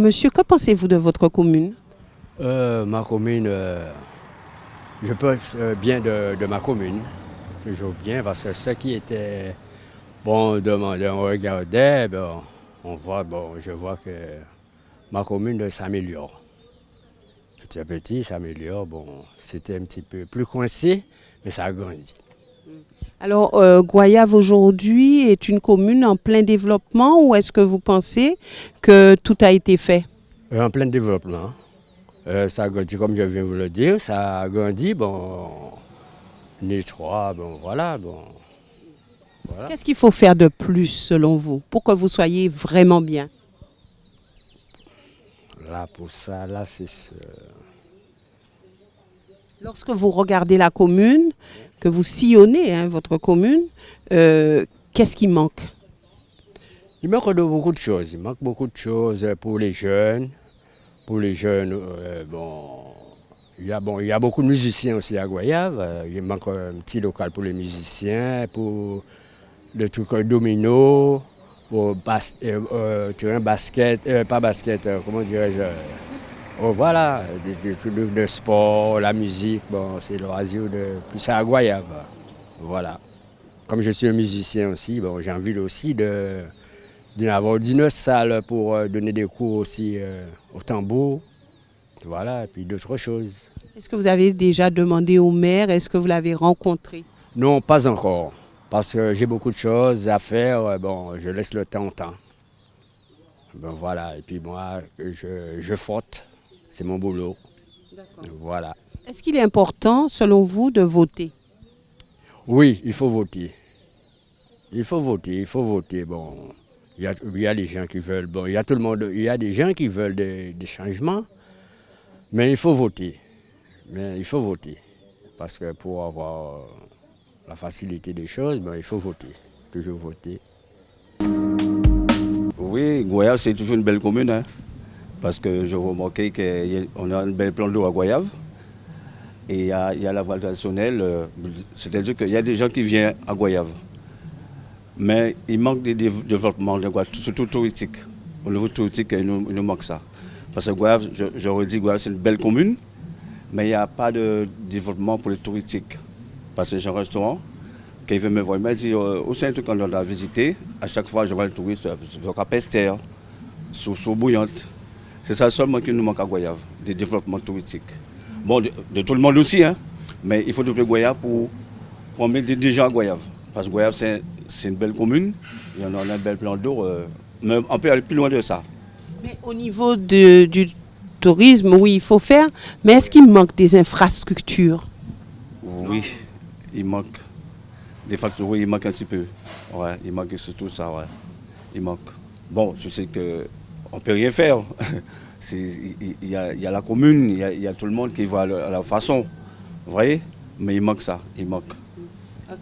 Monsieur, que pensez-vous de votre commune? Ma commune, je pense bien de ma commune, toujours bien, parce que ce qui était bon, on regardait, bon, je vois que ma commune s'améliore. Petit à petit, s'améliore. Bon, c'était un petit peu plus coincé, mais ça a grandi. Alors, Goyave aujourd'hui est une commune en plein développement ou est-ce que vous pensez que tout a été fait? En plein développement. Ça a grandi, comme je viens de vous le dire, ça a grandi, bon, étroit, bon, voilà, bon. Voilà. Qu'est-ce qu'il faut faire de plus selon vous pour que vous soyez vraiment bien? Là, pour ça, là, c'est... Lorsque vous regardez la commune, que vous sillonnez votre commune, qu'est-ce qui manque? Il manque beaucoup de choses. Il manque beaucoup de choses pour les jeunes. Pour les jeunes, il y a beaucoup de musiciens aussi à Goyave. Il manque un petit local pour les musiciens, pour le truc domino, pour terrain basket, pas basket, comment dirais-je? Oh, voilà, des trucs de sport, la musique, bon, c'est l'oiseau de plus à Goyave. Voilà. Comme je suis un musicien aussi, bon, j'ai envie aussi d'avoir d'une salle pour donner des cours aussi au tambour. Voilà, et puis d'autres choses. Est-ce que vous avez déjà demandé au maire? Est-ce que vous l'avez rencontré? Non, pas encore. Parce que j'ai beaucoup de choses à faire. Bon, je laisse le temps au temps. Ben voilà, et puis moi, je faute. C'est mon boulot. Voilà. Est-ce qu'il est important, selon vous, de voter? Oui, il faut voter. Il faut voter, il faut voter. Bon, il y a des gens qui veulent, bon, il y a tout le monde, il y a des gens qui veulent des changements, mais il faut voter. Mais il faut voter. Parce que pour avoir la facilité des choses, ben, il faut voter. Toujours voter. Oui, Goyave, c'est toujours une belle commune. Hein, parce que je remarquais qu'on a un bel plan d'eau à Goyave. Et il y a la voie traditionnelle. C'est-à-dire qu'il y a des gens qui viennent à Goyave. Mais il manque de développement, surtout touristique. Au niveau touristique, il nous manque ça. Parce que Goyave, j'aurais dit Goyave, c'est une belle commune. Mais il n'y a pas de développement pour les touristiques. Parce que j'ai un restaurant, quand il veut me voir, il m'a dit, où c'est un truc qu'on doit visiter. À chaque fois, je vois le touriste, je vois Capester, sous Bouillante. C'est ça seulement qui nous manque à Goyave, des développements touristiques. Bon, de tout le monde aussi, hein, mais il faut développer Goyave pour emmener des gens à Goyave. Parce que Goyave, c'est une belle commune, il y en a un bel plan d'eau, mais on peut aller plus loin de ça. Mais au niveau du tourisme, oui, il faut faire, mais est-ce qu'il manque des infrastructures? Oui, il manque. Des factures, oui, il manque un petit peu. Ouais, il manque surtout ça, ouais. Il manque. Bon, tu sais qu'on ne peut rien faire. Il y a la commune, il y a tout le monde qui va à la façon. Vous voyez? Mais il manque ça, il manque.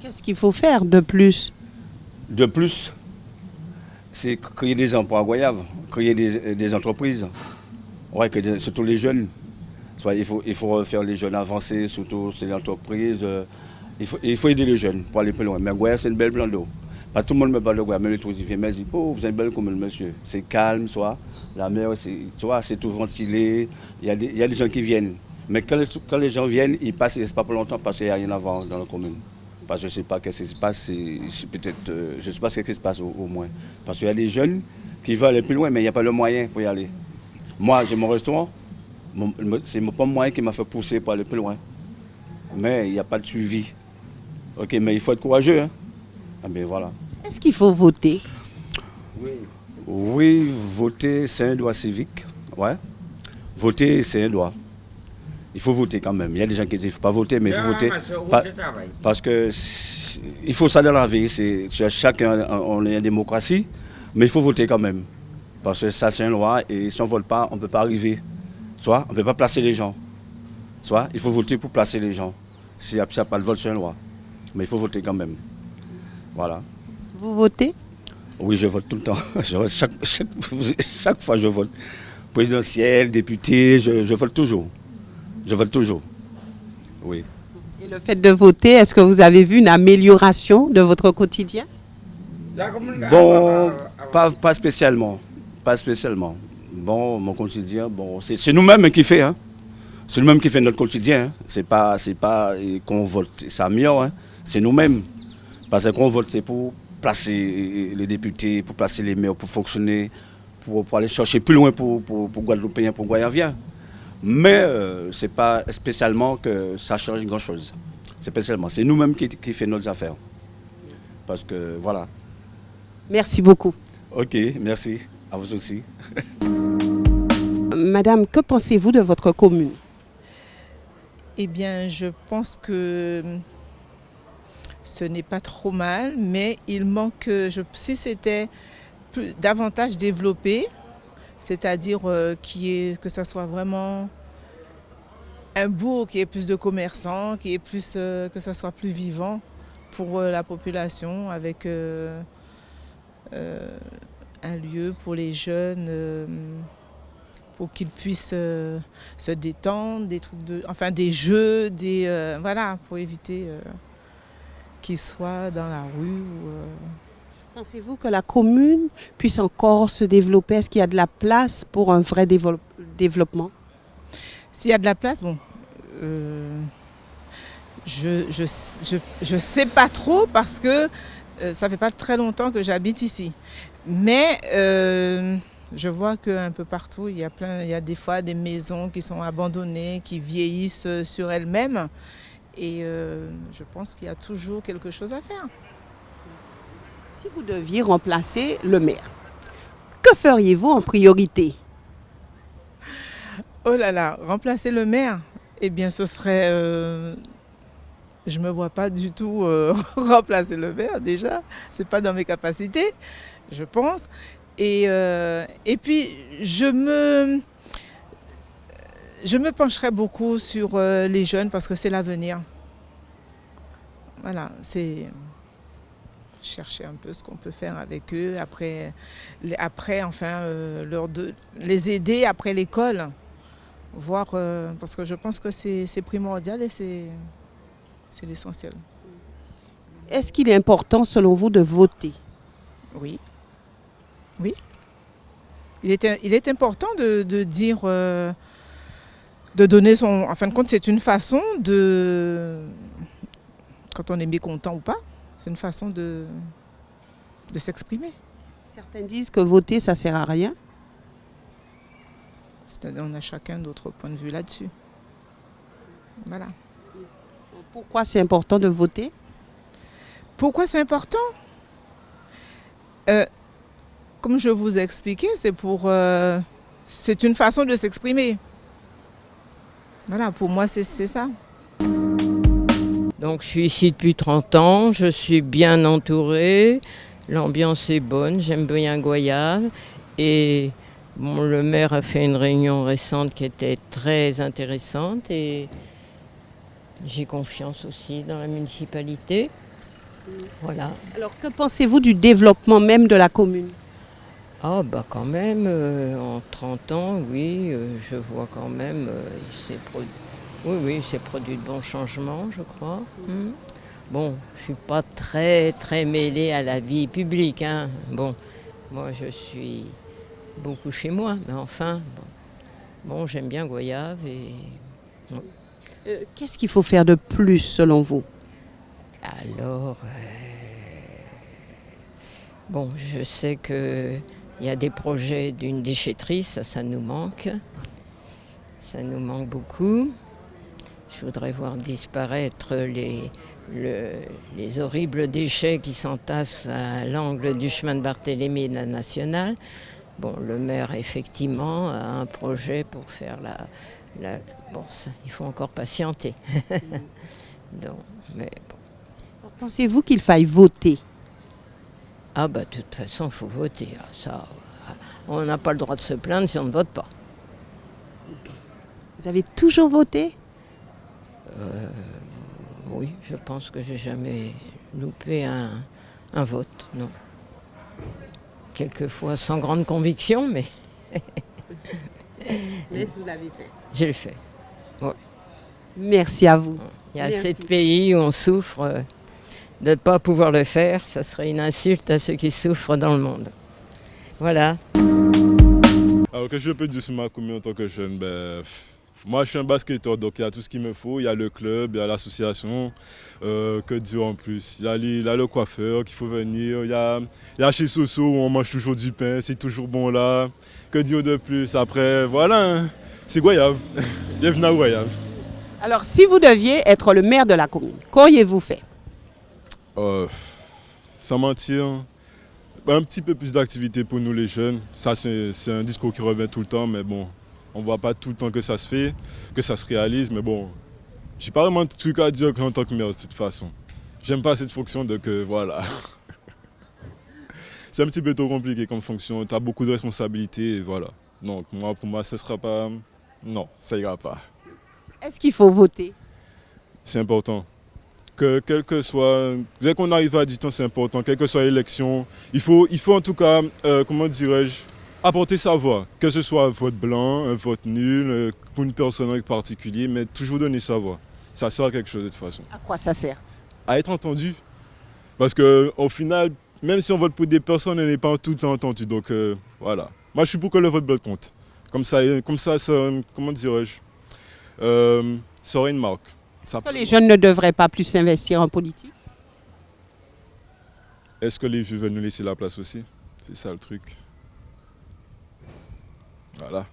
Qu'est-ce qu'il faut faire de plus? De plus, c'est créer des emplois à Goyave, créer des entreprises. Ouais, surtout les jeunes. Soit il faut faire les jeunes avancer, surtout ces entreprises. Il faut aider les jeunes pour aller plus loin. Mais Goyave, c'est une belle plan d'eau. Parce que tout le monde me parle de Goyave, même les touristes viennent me disent, oh, vous êtes une belle commune, monsieur. C'est calme, soit la mer, c'est tout ventilé. Il y a des gens qui viennent. Mais quand les gens viennent, ils passent, c'est pas pour longtemps parce qu'il n'y a rien à voir dans la commune. Parce que je ne sais pas ce qui se passe, je ne sais pas ce qui se passe au moins. Parce qu'il y a des jeunes qui veulent aller plus loin, mais il n'y a pas le moyen pour y aller. Moi, j'ai mon restaurant, c'est pas mon moyen qui m'a fait pousser pour aller plus loin. Mais il n'y a pas de suivi. Ok, mais il faut être courageux. Hein. Ah ben voilà. Est-ce qu'il faut voter? Oui, voter, c'est un droit civique. Ouais. Voter, c'est un droit. Il faut voter quand même. Il y a des gens qui disent qu'il ne faut pas voter, mais il faut voter. Parce que il faut ça dans la vie. Chacun, on est en démocratie, mais il faut voter quand même. Parce que ça, c'est un droit et si on ne vote pas, on ne peut pas arriver. Tu vois, on ne peut pas placer les gens. Tu vois, il faut voter pour placer les gens. S'il n'y a pas de vote, c'est un droit. Mais il faut voter quand même. Voilà. Vous votez? Oui, je vote tout le temps. Chaque fois, je vote. Présidentiel, député, je vote toujours. Je vote toujours. Oui. Et le fait de voter, est-ce que vous avez vu une amélioration de votre quotidien? Bon, pas spécialement. Pas spécialement. Bon, mon quotidien, bon, c'est nous-mêmes qui fait, hein. C'est nous-mêmes qui fait notre quotidien. Hein. C'est pas qu'on vote, ça mieux, hein. C'est nous-mêmes. Parce qu'on vote, c'est pour placer les députés, pour placer les maires, pour fonctionner, pour aller chercher plus loin pour Guadeloupéens, pour Goyavien. Mais ce n'est pas spécialement que ça change grand-chose. C'est nous-mêmes qui faisons nos affaires. Parce que voilà. Merci beaucoup. Ok, merci. À vous aussi. Madame, que pensez-vous de votre commune? Eh bien, je pense que ce n'est pas trop mal, mais il manque, si c'était davantage développé, c'est-à-dire que ça soit vraiment un bourg, qu'il y ait plus de commerçants, que ça soit plus vivant pour la population, avec un lieu pour les jeunes, pour qu'ils puissent se détendre, des jeux, voilà, pour éviter qu'ils soient dans la rue. Pensez-vous que la commune puisse encore se développer? Est-ce qu'il y a de la place pour un vrai développement? S'il y a de la place, bon, je sais pas trop parce que ça fait pas très longtemps que j'habite ici. Mais je vois qu'un peu partout, il y a des fois des maisons qui sont abandonnées, qui vieillissent sur elles-mêmes. Et je pense qu'il y a toujours quelque chose à faire. Si vous deviez remplacer le maire, que feriez-vous en priorité? Oh là là, remplacer le maire, eh bien ce serait... je ne me vois pas du tout remplacer le maire déjà. Ce n'est pas dans mes capacités, je pense. Et puis, je me pencherai beaucoup sur les jeunes parce que c'est l'avenir. Voilà, c'est chercher un peu ce qu'on peut faire avec eux. Après enfin, les aider après l'école. Voir, parce que je pense que c'est primordial et c'est l'essentiel. Est-ce qu'il est important, selon vous, de voter? Oui. Oui. Il est important de dire, de donner son... En fin de compte, c'est une façon de... Quand on est mécontent ou pas, c'est une façon de s'exprimer. Certains disent que voter, ça ne sert à rien. On a chacun notre point de vue là-dessus. Voilà. Pourquoi c'est important de voter? Pourquoi c'est important? Comme je vous ai expliqué, c'est une façon de s'exprimer. Voilà, pour moi, c'est ça. Donc je suis ici depuis 30 ans, je suis bien entourée, l'ambiance est bonne, j'aime bien Goyave. Et bon, le maire a fait une réunion récente qui était très intéressante et j'ai confiance aussi dans la municipalité. Voilà. Alors, que pensez-vous du développement même de la commune? Ah bah quand même, en 30 ans, oui, je vois quand même, c'est produit de bons changements, je crois. Bon, je ne suis pas très mêlée à la vie publique, hein. Bon, moi je suis beaucoup chez moi, mais enfin, bon j'aime bien Goyave et... Qu'est-ce qu'il faut faire de plus, selon vous? Alors, bon, je sais qu'il y a des projets d'une déchetterie, ça nous manque. Ça nous manque beaucoup. Je voudrais voir disparaître les horribles déchets qui s'entassent à l'angle du chemin de Barthélemy et de la Nationale. Bon, le maire, effectivement, a un projet pour faire bon, ça, il faut encore patienter. Donc, mais bon. Pensez-vous qu'il faille voter? Ah bah de toute façon, il faut voter. Ça, on n'a pas le droit de se plaindre si on ne vote pas. Vous avez toujours voté? Oui, je pense que j'ai jamais loupé un vote, non. Quelquefois sans grande conviction, mais... Mais vous l'avez fait. Je l'ai fait, oui. Merci à vous. Il y a assez de pays où on souffre de ne pas pouvoir le faire. Ça serait une insulte à ceux qui souffrent dans le monde. Voilà. Alors que je peux dire sur ma commune en tant que jeune, moi je suis un basketteur, donc il y a tout ce qu'il me faut. Il y a le club, il y a l'association, que dire en plus. Il y a le coiffeur qu'il faut venir, il y a chez Soso où on mange toujours du pain, c'est toujours bon là. Que dire de plus? Après, voilà, hein, c'est Goyave. Bienvenue à Goyave. Alors, si vous deviez être le maire de la commune, qu'auriez-vous fait? Sans mentir, un petit peu plus d'activité pour nous les jeunes. Ça c'est un discours qui revient tout le temps, mais bon, on ne voit pas tout le temps que ça se fait, que ça se réalise, mais bon, j'ai pas vraiment de trucs à dire en tant que maire de toute façon. J'aime pas cette fonction, donc voilà. C'est un petit peu trop compliqué comme fonction, tu as beaucoup de responsabilités, et voilà. Donc pour moi, ce sera pas... Non, ça ira pas. Est-ce qu'il faut voter? C'est important. Que quel que soit, dès qu'on arrive à du temps, c'est important, quelle que soit l'élection, il faut en tout cas, comment dirais-je, apporter sa voix, que ce soit un vote blanc, un vote nul, pour une personne en particulier, mais toujours donner sa voix. Ça sert à quelque chose de toute façon. À quoi ça sert? À être entendu. Parce qu'au final, même si on vote pour des personnes, on n'est pas tout le temps entendu. Donc voilà. Moi, je suis pour que le vote blanc compte. Comme ça comment dirais-je, ça aurait une marque. Est-ce que les jeunes ne devraient pas plus s'investir en politique? Est-ce que les vieux veulent nous laisser la place aussi? C'est ça le truc. Voilà.